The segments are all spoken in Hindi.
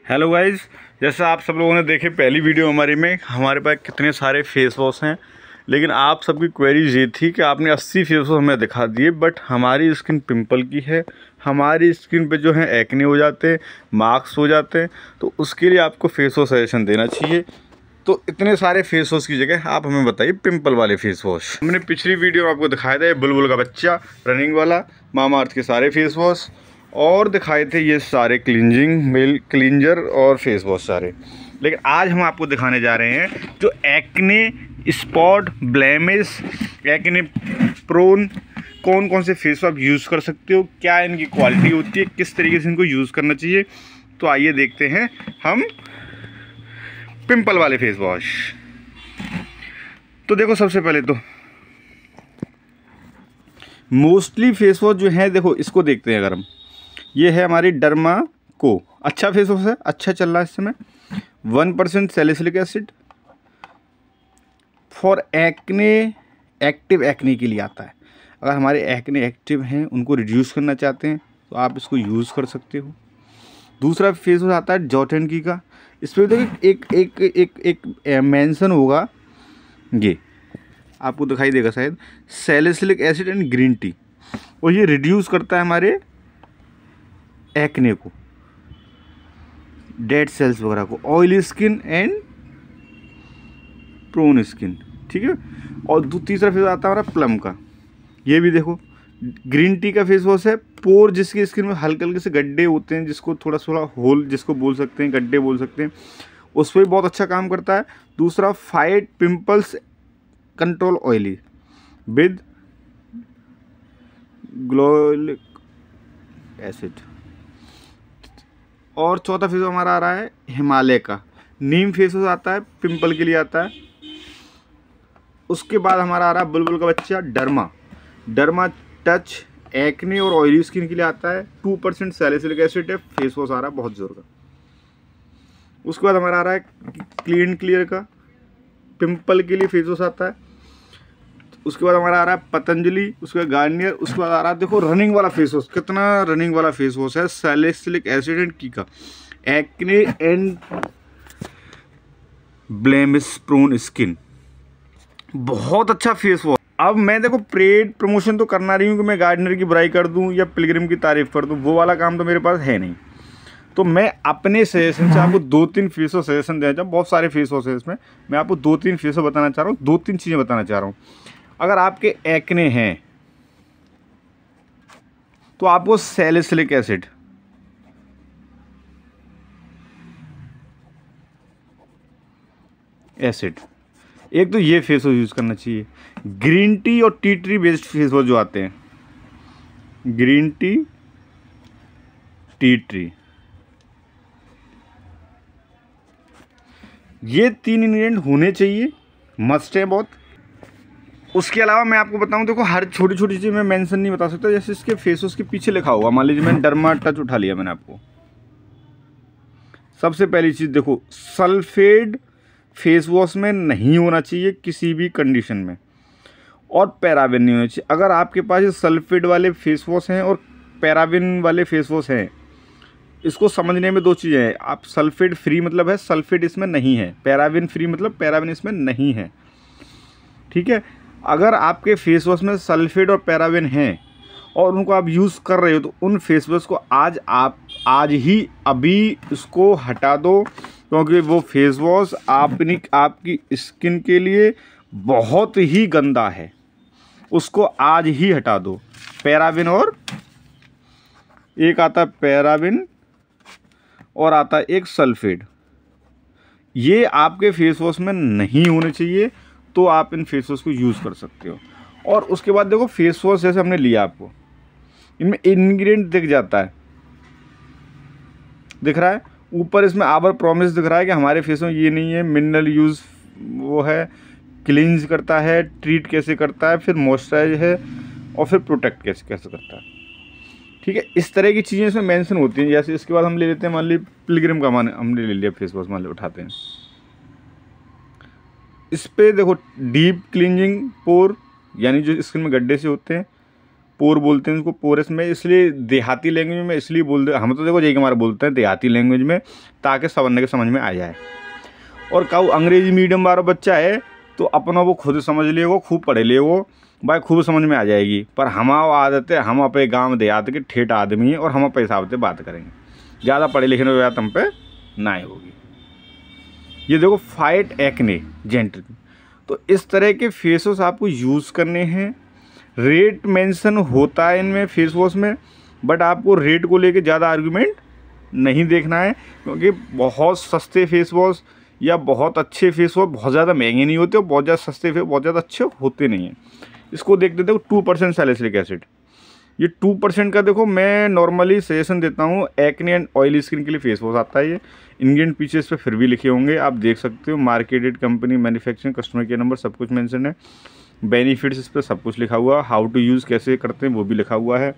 हेलो गाइस, जैसा आप सब लोगों ने देखे पहली वीडियो हमारे में, हमारे पास कितने सारे फेस वॉश हैं। लेकिन आप सबकी क्वेरीज ये थी कि आपने 80 फेस वॉश हमें दिखा दिए, बट हमारी स्किन पिंपल की है, हमारी स्किन पे जो है एक्ने हो जाते हैं, मार्क्स हो जाते हैं, तो उसके लिए आपको फेस वॉश सजेशन देना चाहिए। तो इतने सारे फेस वॉश की जगह आप हमें बताइए पिंपल वाले फेस वॉश। हमने पिछली वीडियो में आपको दिखाया था ये बुलबुल का बच्चा, रनिंग वाला, मामाअर्थ के सारे फेस वॉश, और दिखाए थे ये सारे क्लींजिंग मिल्क क्लींजर और फेस वॉश सारे। लेकिन आज हम आपको दिखाने जा रहे हैं जो acne spot blemish acne prone कौन कौन से फेस वॉश यूज़ कर सकते हो, क्या इनकी क्वालिटी होती है, किस तरीके से इनको यूज़ करना चाहिए। तो आइए देखते हैं हम पिंपल वाले फेस वॉश। तो देखो, सबसे पहले तो मोस्टली फेस वॉश जो है, देखो इसको देखते हैं अगर हम, ये है हमारी डर्मा को, अच्छा फेस वॉश है, अच्छा चल रहा है इस समय। 1% salicylic acid for acne, active acne के लिए आता है। अगर हमारे एक्ने एक्टिव हैं, उनको रिड्यूस करना चाहते हैं तो आप इसको यूज़ कर सकते हो। दूसरा फेस वॉश आता है जॉट एंड की का। इस पर देखो एक एक एक एक मेंशन होगा, ये आपको दिखाई देगा शायद, salicylic acid and green tea, और ये रिड्यूस करता है हमारे एक्ने को, डेड सेल्स वगैरह को, oily skin and prone skin, ठीक है। और तीसरा फेस आता है हमारा प्लम का। ये भी देखो ग्रीन टी का फेस वॉश है। पोर जिसकी स्किन में हल्के हल्के से गड्ढे होते हैं, जिसको थोड़ा थोड़ा होल जिसको बोल सकते हैं, गड्ढे बोल सकते हैं, उस पर भी बहुत अच्छा काम करता है। दूसरा fight pimples control oily with glycolic acid. और चौथा फेस हमारा आ रहा है हिमालय का नीम फेस वॉश, आता है पिंपल के लिए आता है। उसके बाद हमारा आ रहा है बुलबुल का बच्चा डर्मा, डर्मा टच एक्ने और ऑयली स्किन के लिए आता है। 2% सैलिसिलिक एसिड है, फेस वॉश आ रहा है बहुत जोर का। उसके बाद हमारा आ रहा है क्लीन क्लियर का, पिंपल के लिए फेस वॉश आता है। उसके बाद हमारा आ रहा है पतंजलि, उसके बाद गार्नियर। उसके बाद आ रहा है देखो रनिंग वाला फेस वॉश, कितना रनिंग वाला फेस वॉश है, सैलिसिलिक एसिड एंड की का, acne and blemish prone skin, बहुत अच्छा फेस वॉश। अब मैं देखो पेड प्रमोशन तो करना रही हूँ कि मैं गार्डनर की बुराई कर दूँ या पिलग्रिम की तारीफ कर दूँ, वो वाला काम तो मेरे पास है नहीं। तो मैं अपने सजेशन से आपको 2-3 फेस वॉश सजेशन देना चाहूँ। बहुत सारे फेस वॉश है इसमें, मैं आपको 2-3 फेस वॉश बताना चाह रहा हूँ, 2-3 चीज़ें बताना चाह रहा हूँ। अगर आपके एक्ने हैं तो आपको सैलिसिलिक एसिड, एक तो ये फेस वॉश यूज़ करना चाहिए। ग्रीन टी और tea tree based face wash जो आते हैं, ग्रीन टी, टी ट्री, ये 3 इंग्रेडिएंट होने चाहिए, मस्ट है बहुत। उसके अलावा मैं आपको बताऊं, देखो हर छोटी छोटी चीज़ मैं मेंशन नहीं बता सकता। जैसे इसके फेस वॉश के पीछे लिखा होगा, मान लीजिए मैंने डर्मा टच उठा लिया मैंने आपको, सबसे पहली चीज़ देखो, सल्फेट फेस वॉश में नहीं होना चाहिए किसी भी कंडीशन में, और पैराबिन नहीं होना चाहिए। अगर आपके पास ये सल्फेट वाले फेस वॉश हैं और पैराबिन वाले फेस वॉश हैं, इसको समझने में 2 चीज़ें हैं। आप सल्फेट फ्री मतलब है सल्फेट इसमें नहीं है, पैराबिन फ्री मतलब पैराबिन इसमें नहीं है, ठीक है। अगर आपके फेस वॉश में सल्फेट और पैराबिन हैं और उनको आप यूज़ कर रहे हो, तो उन फेस वॉश को आज ही अभी इसको हटा दो, क्योंकि वो फेस वॉश आपकी स्किन के लिए बहुत ही गंदा है। उसको आज ही हटा दो। पैराबिन, और एक आता है पैराबिन और आता है एक सल्फेट, ये आपके फेस वॉश में नहीं होने चाहिए, तो आप इन फेस वॉश को यूज़ कर सकते हो। और उसके बाद देखो फेस वॉश जैसे हमने लिया, आपको इनमें इंग्रेडिएंट दिख जाता है, दिख रहा है ऊपर, इसमें आवर प्रॉमिस दिख रहा है कि हमारे फेस में ये नहीं है, मिनरल यूज़ वो है, क्लींज करता है, ट्रीट कैसे करता है, फिर मॉइस्चराइज है, और फिर प्रोटेक्ट कैसे करता है, ठीक है। इस तरह की चीज़ें इसमें मेंशन होती हैं। जैसे इसके बाद हम ले लेते हैं, मान ली पिलग्रिम का, हमने ले लिया फेस वॉश, मान ली उठाते हैं, इस पर देखो डीप क्लींजिंग पोर, यानी जो स्किन में गड्ढे से होते हैं, पोर बोलते हैं उसको, पोरस में, इसलिए देहाती लैंग्वेज में इसलिए बोलते, हम तो देखो जय कुमार बोलते हैं देहाती लैंग्वेज में, ताकि सब बंदे के समझ में आ जाए। और कहूँ अंग्रेजी मीडियम वाला बच्चा है तो अपना वो खुद समझ लिए, वो खूब पढ़े लिए, वो भाई खूब समझ में आ जाएगी। पर हमारा आदत है, हम अपने गांव देहात के ठेठ आदमी हैं और हम अपने हिसाब से बात करेंगे, ज़्यादा पढ़े लिखे की बात हम पे ना होगी। ये देखो फाइट एक्ने जेंटल, तो इस तरह के फेस वॉश आपको यूज़ करने हैं। रेट मेंशन होता है इनमें फेस वॉश में, बट आपको रेट को लेके ज़्यादा आर्गूमेंट नहीं देखना है, क्योंकि बहुत सस्ते फेस वॉश या बहुत अच्छे फेस वॉश बहुत ज़्यादा महंगे नहीं होते और बहुत ज़्यादा सस्ते फेस बहुत ज़्यादा अच्छे होते नहीं हैं। इसको देखते देखो 2% सैलिसिलिक एसिड, ये 2% का देखो मैं नॉर्मली सजेशन देता हूँ। एक्ने एंड ऑयली स्किन के लिए फेस वॉश आता है ये। इंग्रेडिएंट पीछे इस पर फिर भी लिखे होंगे, आप देख सकते हो। Marketed company, manufacturing, customer care number सब कुछ मेंशन है। बेनिफिट्स इस पर सब कुछ लिखा हुआ, हाउ टू यूज़ कैसे करते हैं वो भी लिखा हुआ है।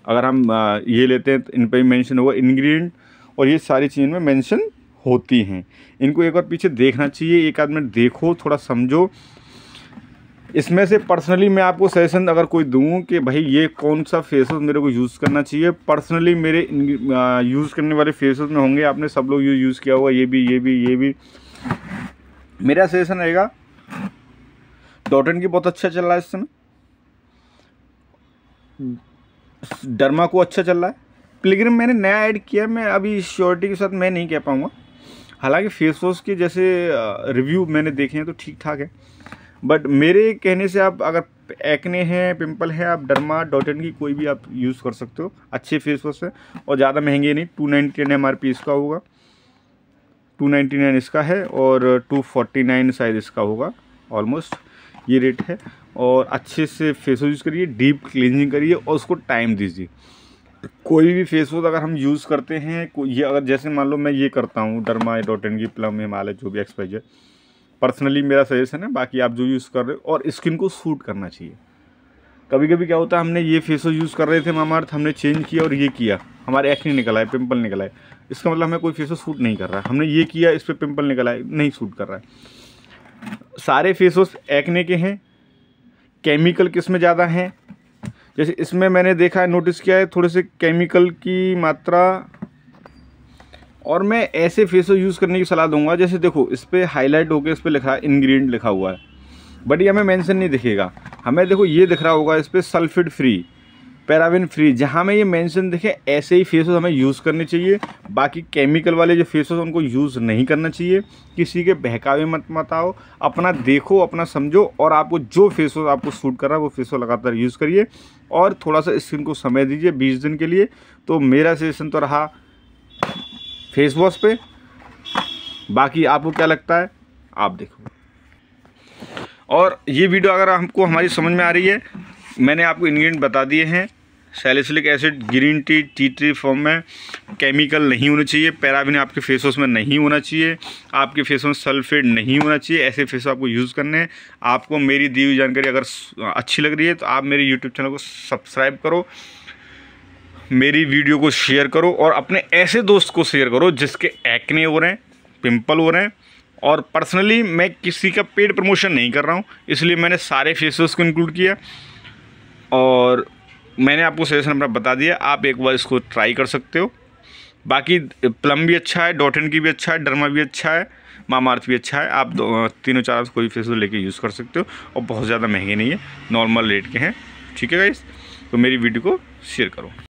अगर हम ये लेते हैं तो इन पर ही मैंशन होगा इंग्रेडिएंट, और ये सारी चीज़ें में मेंशन होती हैं। इनको एक बार पीछे देखना चाहिए, एक आध मिनट देखो, थोड़ा समझो। इसमें से पर्सनली मैं आपको सजेशन अगर कोई दूँ कि भाई ये कौन सा फेस वॉश मेरे को यूज़ करना चाहिए, पर्सनली मेरे यूज़ करने वाले फेस वॉश में होंगे, आपने सब लोग यूज़ किया हुआ, ये भी मेरा सजेशन रहेगा। डॉट एंड की बहुत अच्छा चल रहा है इस समय, डर्मा को अच्छा चल रहा है, पिलग्रिम मैंने नया ऐड किया, मैं अभी श्योरिटी के साथ मैं नहीं कह पाऊँगा। हालांकि फेस वॉश के जैसे रिव्यू मैंने देखे हैं तो ठीक ठाक है, बट मेरे कहने से आप अगर एक्ने है, पिंपल है, आप डर्मा, डॉट एंड की कोई भी आप यूज़ कर सकते हो। अच्छे फेस वॉश है और ज़्यादा महंगे नहीं। 299 MRP इसका होगा, 299 इसका है और 249 शायद इसका होगा, ऑलमोस्ट ये रेट है। और अच्छे से फेस वॉश यूज़ करिए, डीप क्लीनिंग करिए और उसको टाइम दीजिए। कोई भी फेस वॉश अगर हम यूज़ करते हैं, ये अगर जैसे मान लो मैं ये करता हूँ डर्मा, डॉट एंड की, प्लम, हिमालय, जो भी XYZ, पर्सनली मेरा सजेशन है। बाकी आप जो यूज़ कर रहे हो और स्किन को सूट करना चाहिए। कभी कभी क्या होता है, हमने ये फेस वॉश यूज़ कर रहे थे मामाअर्थ, हमने चेंज किया और ये किया, हमारे एक्ने निकला है, पिंपल निकला है, इसका मतलब हमें कोई फेस वॉश सूट नहीं कर रहा है। हमने ये किया, इस पर पिंपल निकला है, नहीं सूट कर रहा है। सारे फेस वॉश एक्ने के हैं, केमिकल किस में ज़्यादा हैं, जैसे इसमें मैंने देखा है, नोटिस किया है, थोड़े से केमिकल की मात्रा। और मैं ऐसे फेस वॉश यूज़ करने की सलाह दूंगा, जैसे देखो इस पर हाईलाइट होकर इस पर लिखा है इंग्रेडिएंट लिखा हुआ है, बट ये हमें मेंशन नहीं दिखेगा। हमें देखो ये दिख रहा होगा इस पर सल्फेट फ्री, पैराबेन फ्री, जहाँ में ये मेंशन दिखे ऐसे ही फेस वॉश हमें यूज़ करने चाहिए। बाकी केमिकल वाले जो फेस वॉश उनको यूज़ नहीं करना चाहिए। किसी के बहकावे मत आओ, अपना देखो, अपना समझो, और आपको जो फेस वॉश आपको सूट कर रहा है वो फेस वॉश लगातार यूज़ करिए और थोड़ा सा स्किन को समय दीजिए 20 दिन के लिए। तो मेरा सजेशन तो रहा फेस वॉश पे। बाकी आपको क्या लगता है आप देखो। और ये वीडियो अगर हमको हमारी समझ में आ रही है, मैंने आपको इंग्रेडिएंट बता दिए हैं। Salicylic acid green tea tree form में, केमिकल नहीं होने चाहिए, पैराबेन आपके फेस वॉश में नहीं होना चाहिए, आपके फेस वॉश सल्फेट नहीं होना चाहिए। ऐसे फेस वॉश आपको यूज़ करने हैं। आपको मेरी दी हुई जानकारी अगर अच्छी लग रही है तो आप मेरे यूट्यूब चैनल को सब्सक्राइब करो, मेरी वीडियो को शेयर करो और अपने ऐसे दोस्त को शेयर करो जिसके एक्ने हो रहे हैं, पिंपल हो रहे हैं। और पर्सनली मैं किसी का पेड प्रमोशन नहीं कर रहा हूँ, इसलिए मैंने सारे फेस वॉश को इंक्लूड किया और मैंने आपको सजेशन अपना बता दिया। आप एक बार इसको ट्राई कर सकते हो। बाकी प्लम भी अच्छा है, डॉट एंड की भी अच्छा है, डर्मा भी अच्छा है, मामाअर्थ भी अच्छा है। आप तीनों चार कोई फेस वॉश लेके यूज़ कर सकते हो और बहुत ज़्यादा महंगे नहीं है, नॉर्मल रेट के हैं। ठीक है गाइस, तो मेरी वीडियो को शेयर करो।